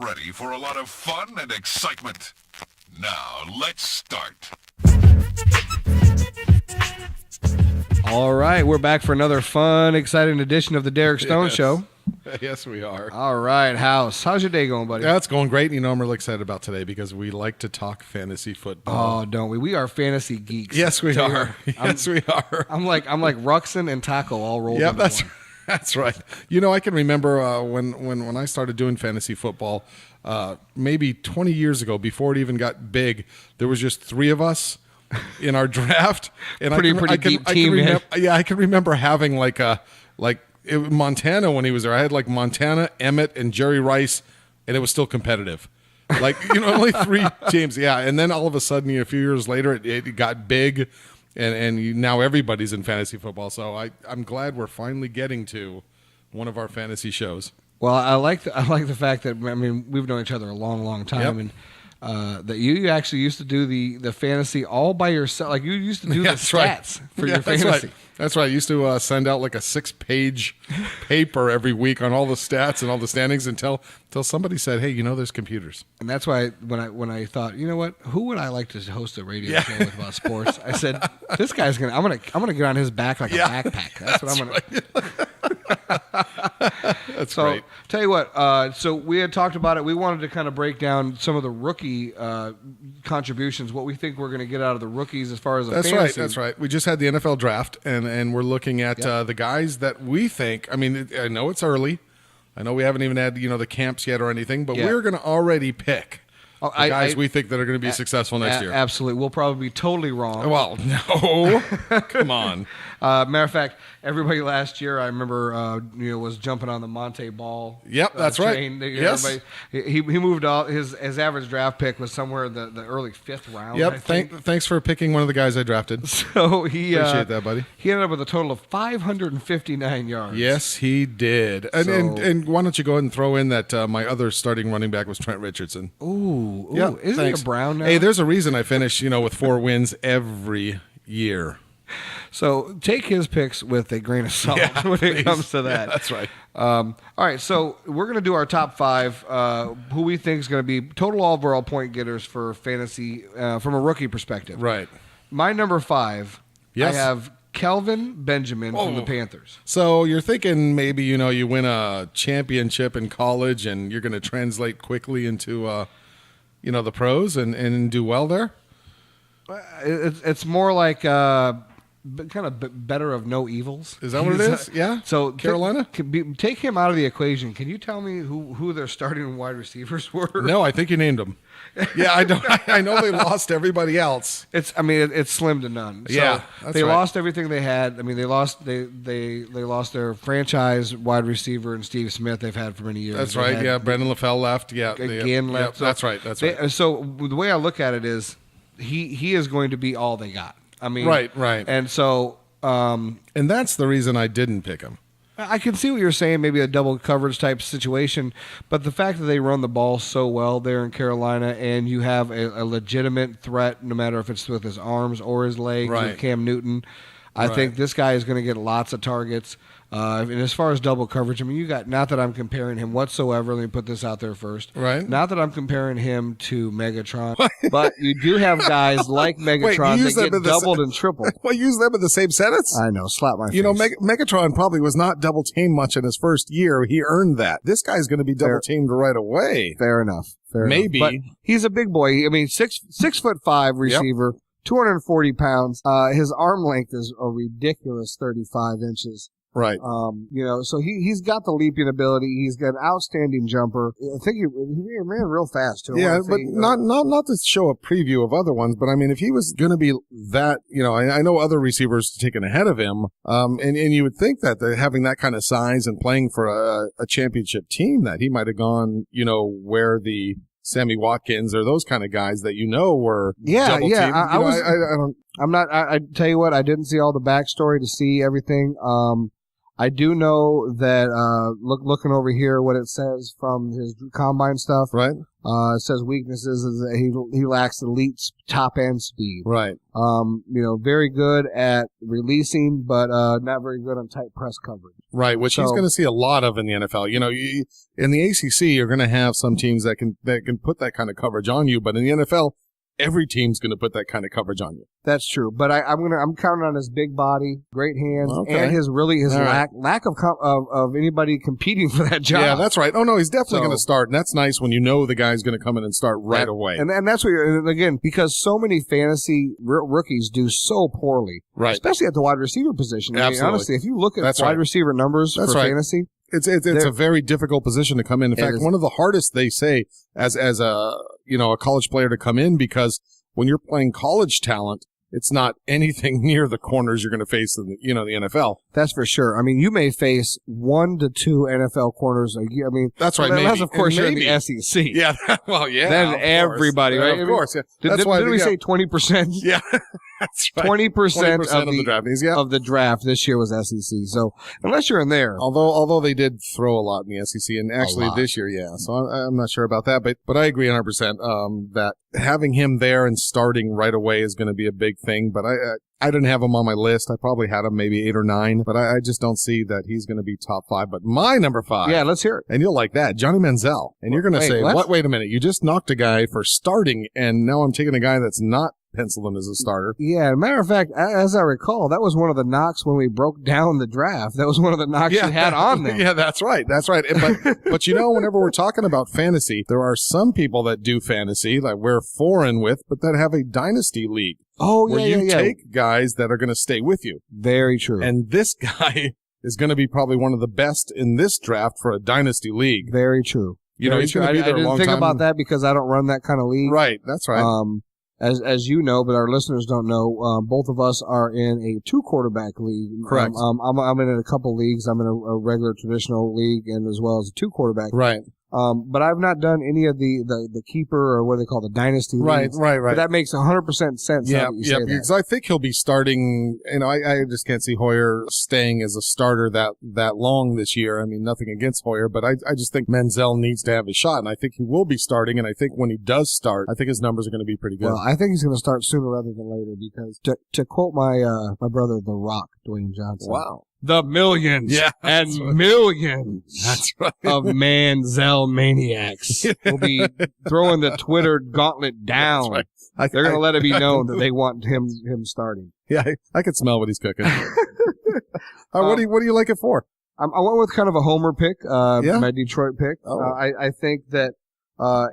ready for a lot of fun and excitement. Now, let's start. All right, we're back for another fun, exciting edition of the Derek Stone Show. Yes, we are. All right, House. How's your day going, buddy? That's going great. You know, I'm really excited about today because we like to talk fantasy football. Oh, don't we? We are fantasy geeks. Yes, we Taylor, are. Yes, we are. I'm like Ruxin and Taco all rolled into that's one. that's right. You know, I can remember when I started doing fantasy football, maybe 20 years ago, before it even got big, there was just three of us in our draft, and Pretty deep team, man. I can remember having Montana when he was there. I had like Montana, Emmett, and Jerry Rice, and it was still competitive. Like, you know, only three teams. Yeah, and then all of a sudden, a few years later, it got big, and now everybody's in fantasy football. So I'm glad we're finally getting to one of our fantasy shows. Well, I like the fact that, I mean, we've known each other a long, long time, Yep. and that you actually used to do the fantasy all by yourself. Like, you used to do the That's right. stats for your That's fantasy. right. That's right. I used to send out like a 6-page paper every week on all the stats and all the standings until somebody said, "Hey, there's computers." And that's why when I thought, you know what, who would I like to host a radio show with about sports? I said, this guy's I'm gonna get on his back like a backpack. That's what I'm gonna. That's So great. tell you what, so we had talked about it. We wanted to kind of break down some of the rookie contributions, what we think we're going to get out of the rookies as far as That's fantasy. right. That's right. We just had the NFL draft, and we're looking at the guys that we think. I mean, I know it's early. I know we haven't even had the camps yet or anything, but we're going to already pick the guys we think that are going to be successful next year. Absolutely. We'll probably be totally wrong. Well, no, come on. Matter of fact, everybody last year, I remember, was jumping on the Monte Ball. Yep, that's train. right. Yes. He moved out. His average draft pick was somewhere in the early 5th round. Yep. I think. Thanks for picking one of the guys I drafted. So he Appreciate that, buddy. He ended up with a total of 559 yards. Yes, he did. And why don't you go ahead and throw in that my other starting running back was Trent Richardson. Ooh. Yeah, Isn't thanks. he a Brown now? Hey, there's a reason I finish, with 4 wins every year. So take his picks with a grain of salt when it comes to that. Yeah, that's right. All right, so we're going to do our top 5, who we think is going to be total overall point getters for fantasy from a rookie perspective. Right. My number 5, Yes. I have Kelvin Benjamin from the Panthers. So you're thinking maybe, you win a championship in college and you're going to translate quickly into, the pros and do well there? It's more like kind of better of no evils. Is that what it is? Yeah. So Carolina? Take him out of the equation. Can you tell me who their starting wide receivers were? No, I think you named them. Yeah, I don't. I know they lost everybody else. It's slim to none. So Yeah, that's they right. lost everything they had. I mean, they lost their franchise wide receiver and Steve Smith they've had for many years. That's They right. had Yeah, Brendan LaFell left. Yeah, again left. Yep, So that's right. That's right. So the way I look at it is, he is going to be all they got. I mean, Right. And so And that's the reason I didn't pick him. I can see what you're saying, maybe a double coverage type situation, but the fact that they run the ball so well there in Carolina, and you have a legitimate threat, no matter if it's with his arms or his legs, Right. with Cam Newton, I think this guy is going to get lots of targets. And as far as double coverage, I mean, not that I'm comparing him whatsoever. Let me put this out there first. Right. Not that I'm comparing him to Megatron, but you do have guys like Megatron use that them get in the doubled and tripled. Well, use them in the same sentence. I know, slap my face. Megatron probably was not double teamed much in his first year. He earned that. This guy's going to be double teamed right away. Fair enough. Maybe. But he's a big boy. I mean, 6'5" receiver, 240 pounds. His arm length is a ridiculous 35 inches. Right. So he's got the leaping ability. He's got an outstanding jumper. I think he ran real fast too. Yeah, but not to show a preview of other ones, but I mean, if he was going to be that, I know other receivers taken ahead of him, and you would think that having that kind of size and playing for a championship team, that he might have gone, where the Sammy Watkins or those kind of guys that were double teamed. I tell you what, I didn't see all the backstory to see everything. I do know that looking over here what it says from his combine stuff. Right. It says weaknesses is that he lacks elite top end speed. Right. Very good at releasing, but not very good on tight press coverage. Right, which he's going to see a lot of in the NFL. In the ACC, you're going to have some teams that can put that kind of coverage on you, but in the NFL, every team's going to put that kind of coverage on you. That's true, but I'm counting on his big body, great hands, and his lack of anybody competing for that job. Yeah, that's right. Oh no, he's definitely going to start, and that's nice when you know the guy's going to come in and start right away. And that's what again, because so many fantasy rookies do so poorly, right? Especially at the wide receiver position. Absolutely. I mean, honestly, if you look at wide receiver numbers for fantasy. It's a very difficult position to come in. In fact, one of the hardest they say as a college player to come in, because when you're playing college talent, it's not anything near the corners you're going to face in the NFL. That's for sure. I mean, you may face 1 to 2 NFL corners a year. I mean, that's right. Unless, of course, you're in the SEC. Yeah. Well, yeah. Then everybody, right? Of course. Yeah. Did we say 20%? Yeah. That's right. 20% of the draftees, of the draft this year was SEC. So unless you're in there, although they did throw a lot in the SEC, and actually this year, yeah. So I'm not sure about that, but I agree 100% that having him there and starting right away is going to be a big thing. But I didn't have him on my list. I probably had him maybe 8 or 9, but I just don't see that he's going to be top 5. But my number 5. Yeah, let's hear it. And you'll like that, Johnny Manziel. And you're going to say, what? Wait a minute. You just knocked a guy for starting, and now I'm taking a guy that's not penciled in as a starter. Yeah, matter of fact, as I recall, that was one of the knocks when we broke down the draft. That was one of the knocks you had on them. Yeah, that's right. That's right. But whenever we're talking about fantasy, there are some people that do fantasy that we're foreign with, but that have a dynasty league. Oh, yeah, where you take guys that are going to stay with you. Very true. And this guy is going to be probably one of the best in this draft for a dynasty league. Very true. He's going to be there a long time. I didn't think about that because I don't run that kind of league. Right. That's right. As you know, but our listeners don't know, both of us are in a 2-quarterback league. Correct. I'm in a couple leagues. I'm in a regular traditional league and as well as a 2-quarterback. Right. But I've not done any of the keeper or what they call the dynasty leagues. Right. But that makes 100% sense. Yeah, because I think he'll be starting. I just can't see Hoyer staying as a starter that long this year. I mean, nothing against Hoyer, but I just think Manziel needs to have a shot, and I think he will be starting. And I think when he does start, I think his numbers are going to be pretty good. Well, I think he's going to start sooner rather than later because to quote my brother, The Rock, Dwayne Johnson. Wow. The millions and millions of Manziel maniacs will be throwing the Twitter gauntlet down. Right. They're going to let it be known that they want him starting. Yeah, I can smell what he's cooking. What do you like it for? I went with kind of a homer pick, my Detroit pick. Oh. I think that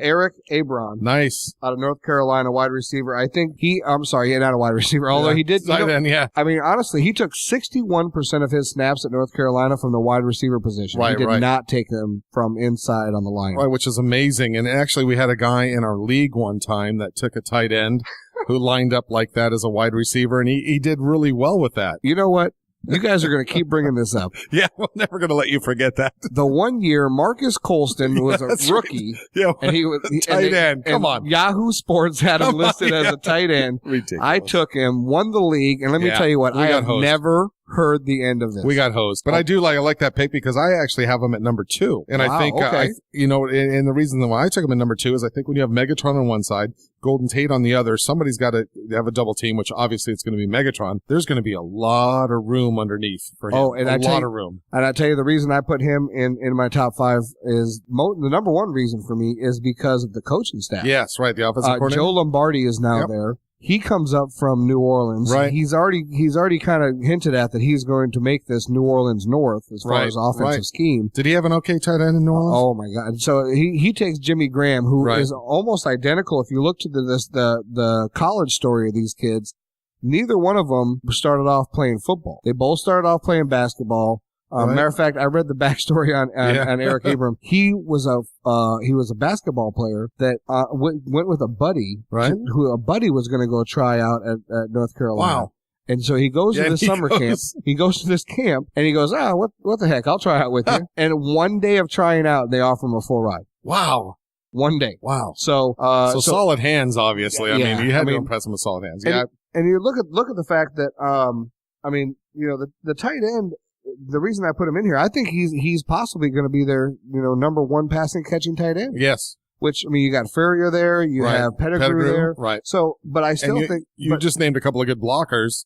Eric Ebron. Nice. Out of North Carolina, wide receiver. I think not a wide receiver, although he did. I mean, honestly, he took 61% of his snaps at North Carolina from the wide receiver position. Right, he did not take them from inside on the line. Right, which is amazing. And actually, we had a guy in our league one time that took a tight end who lined up like that as a wide receiver, and he did really well with that. You know what? You guys are going to keep bringing this up. Yeah, we're never going to let you forget that. The one year Marcus Colston was a rookie. Right. Yeah, and he was tight end. Come on. Yahoo Sports had him listed as a tight end. Ridiculous. I took him, won the league, and let me tell you what, I have never heard the end of this. We got hosed. But I like that pick because I actually have him at number 2. And I think, and the reason why I took him at number 2 is I think when you have Megatron on one side, Golden Tate on the other, somebody's got to have a double team, which obviously it's going to be Megatron. There's going to be a lot of room underneath for him. Oh, and a lot of room. And I tell you, the reason I put him in my top 5 is the number one reason for me is because of the coaching staff. Yes, right. The offensive coordinator. Joe Lombardi is now there. He comes up from New Orleans. Right. He's already kind of hinted at that he's going to make this New Orleans North as far as offensive scheme. Did he have an okay tight end in New Orleans? Oh my God! So he takes Jimmy Graham, who is almost identical. If you look to the college story of these kids, neither one of them started off playing football. They both started off playing basketball. Matter of fact, I read the backstory on Eric Abram. He was a basketball player that went with a buddy, who a buddy was going to go try out at North Carolina. Wow. And so he goes to this summer camp. He goes to this camp and he goes, what the heck? I'll try out with you. And one day of trying out, they offer him a full ride. Wow. One day. Wow. So solid hands, obviously. I mean, you had to impress him with solid hands. And you look at the fact that, the tight end, the reason I put him in here, I think he's possibly going to be their, number 1 passing catching tight end. Yes. which, I mean, you got Ferrier there, you Right. have Pettigrew there. Right. So, but I still And think. you just named a couple of good blockers.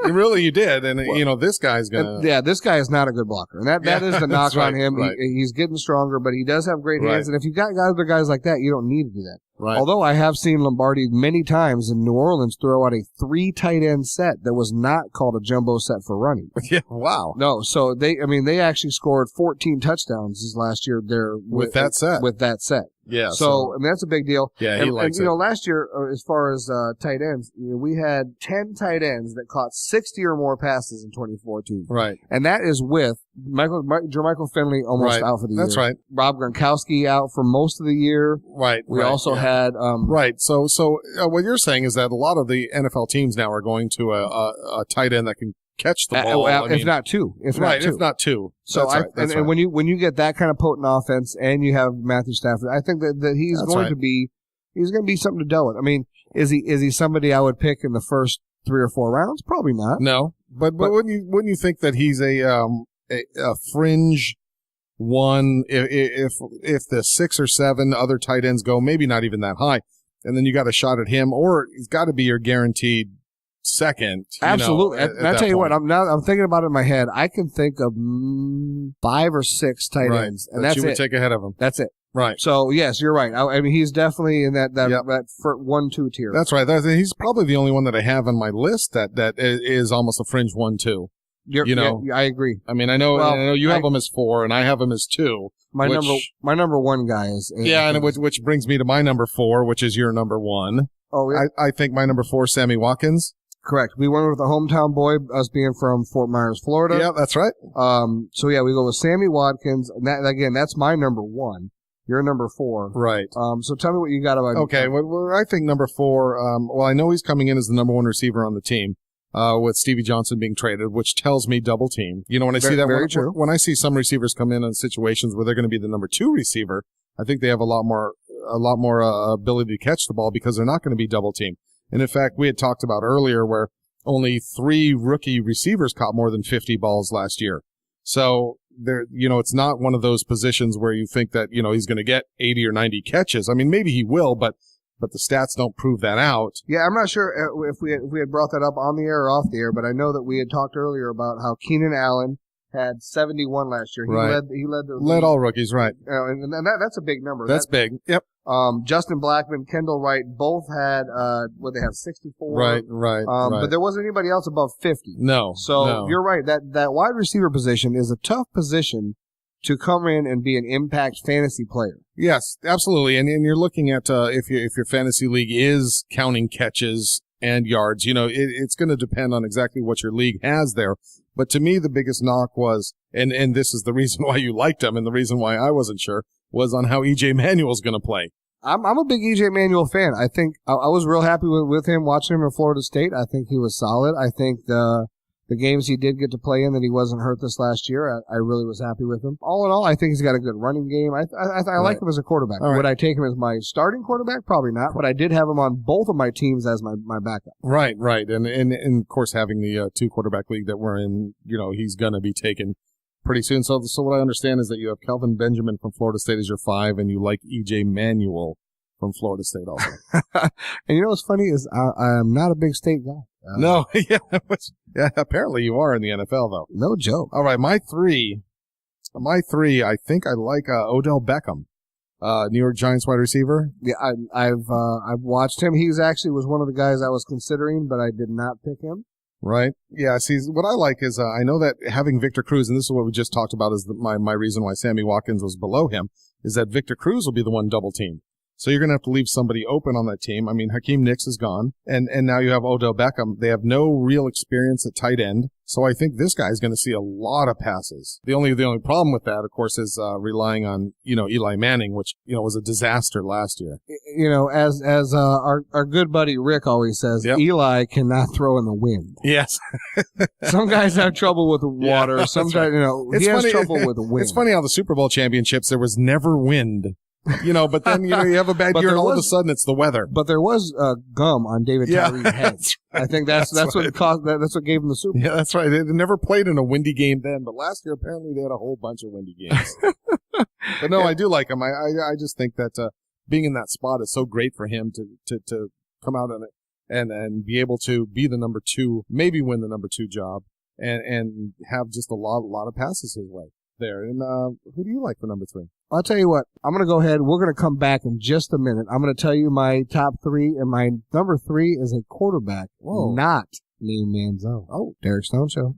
You did. And, this guy's going to. Yeah, this guy is not a good blocker. And that is the knock that's right, on him. right. He's getting stronger, but he does have great hands. Right. And if you got other guys like that, you don't need to do that. Right. Although I have seen Lombardi many times in New Orleans throw out a 3 tight end set that was not called a jumbo set for running. Yeah. Wow. No, so they actually scored 14 touchdowns this last year there With that set. With that set. Yeah. So, I mean, that's a big deal. Yeah, he likes and, it. last year, as far as tight ends, we had 10 tight ends that caught 60 or more passes in 2014. Right. And that is with Jermichael Finley almost Right. out for the year. That's right. Rob Gronkowski out for most of the year. Right. We right, also yeah. had Right. So what you're saying is that a lot of the NFL teams now are going to a tight end that can catch the ball. if not two. If not two. So So and when you get that kind of potent offense and you have Matthew Stafford, I think that he's That's going right. to be something to deal with. I mean, is he somebody I would pick in the first 3 or 4 rounds? Probably not. No, but wouldn't you think that he's a fringe one if the 6 or 7 other tight ends go, maybe not even that high, and then you got a shot at him, or he's got to be your guaranteed second. Absolutely. At And I that tell you point. what, I'm thinking about it in my head. I can think of 5 or 6 tight Right. ends, and that that's you would it. take ahead of him. That's it. Right. So yes, you're right. I mean, he's definitely in that Yep. 1-2 tier. That's right. He's probably the only one that I have on my list that is almost a fringe 1-2. Yeah, I agree. I mean, I know you have I- him as 4, and I have him as 2. My Which- number 1 guy is And which brings me to my number 4, which is your number 1. Oh, yeah. I think my number 4 is Sammy Watkins. Correct. We went with a hometown boy, us being from Fort Myers, Florida. Yeah, that's right. So yeah, we go with Sammy Watkins. And that's my number 1. Your number 4. Right. So tell me what you got about. Okay. Well, I think number 4. I know he's coming in as the number 1 receiver on the team. With Stevie Johnson being traded, which tells me double team. When I see that, very true. When I see some receivers come in situations where they're going to be the number 2 receiver, I think they have a lot more ability to catch the ball because they're not going to be double team. And in fact, we had talked about earlier where only 3 rookie receivers caught more than 50 balls last year. So there, it's not one of those positions where you think that, he's going to get 80 or 90 catches. I mean, maybe he will, but the stats don't prove that out. Yeah, I'm not sure if we had brought that up on the air or off the air, but I know that we had talked earlier about how Keenan Allen had 71 last year. He led all rookies, right? And that's a big number. That's big. Yep. Justin Blackman, Kendall Wright, both had they have 64. Right. But there wasn't anybody else above 50. No. So you're right. That wide receiver position is a tough position to come in and be an impact fantasy player. Yes, absolutely. And you're looking at if your fantasy league is counting catches and yards, it's going to depend on exactly what your league has there. But to me, the biggest knock was, and this is the reason why you liked him and the reason why I wasn't sure, was on how E.J. Manuel's going to play. I'm a big E.J. Manuel fan. I think I was real happy with him watching him in Florida State. I think he was solid. I think the games he did get to play in that he wasn't hurt this last year, I really was happy with him. All in all, I think he's got a good running game. I like him as a quarterback. Right. Would I take him as my starting quarterback? Probably not, but I did have him on both of my teams as my backup. Right. And of course, having the 2 quarterback league that we're in, he's going to be taken pretty soon. So what I understand is that you have Kelvin Benjamin from Florida State as your 5, and you like E.J. Manuel from Florida State also. And what's funny is I'm not a big State guy. No, yeah, apparently you are in the NFL though. No joke. All right, my three, I think I like Odell Beckham, New York Giants wide receiver. Yeah, I've watched him. He's actually was one of the guys I was considering, but I did not pick him. Right. Yeah. See, what I like is I know that having Victor Cruz, and this is what we just talked about, is my reason why Sammy Watkins was below him, is that Victor Cruz will be the one double teamed. So you're going to have to leave somebody open on that team. I mean, Hakeem Nicks is gone, and now you have Odell Beckham. They have no real experience at tight end. So I think this guy is going to see a lot of passes. The only problem with that, of course, is relying on, Eli Manning, which, was a disaster last year. As our good buddy Rick always says, Yep. Eli cannot throw in the wind. Yes. Some guys have trouble with water. Yeah, Some that's guys, It's he has funny- trouble with the wind. It's funny how the Super Bowl championships, there was never wind. But then, you have a bad But year and there all of a was- sudden it's the weather. But there was gum on David Yeah, Tyree's head. that's I think that's That's what right. caused that's what gave him the Super Bowl. Yeah, that's right. They never played in a windy game then, but last year apparently they had a whole bunch of windy games. But no, I do like him. I just think that being in that spot is so great for him to come out and be able to be the number 2, maybe win the number 2 job, and have just a lot of passes his way there. And who do you like for number 3? I'll tell you what. I'm going to go ahead. We're going to come back in just a minute. I'm going to tell you my top 3, and my number 3 is a quarterback, not Lee Manziel. Oh, Derek Stone Show.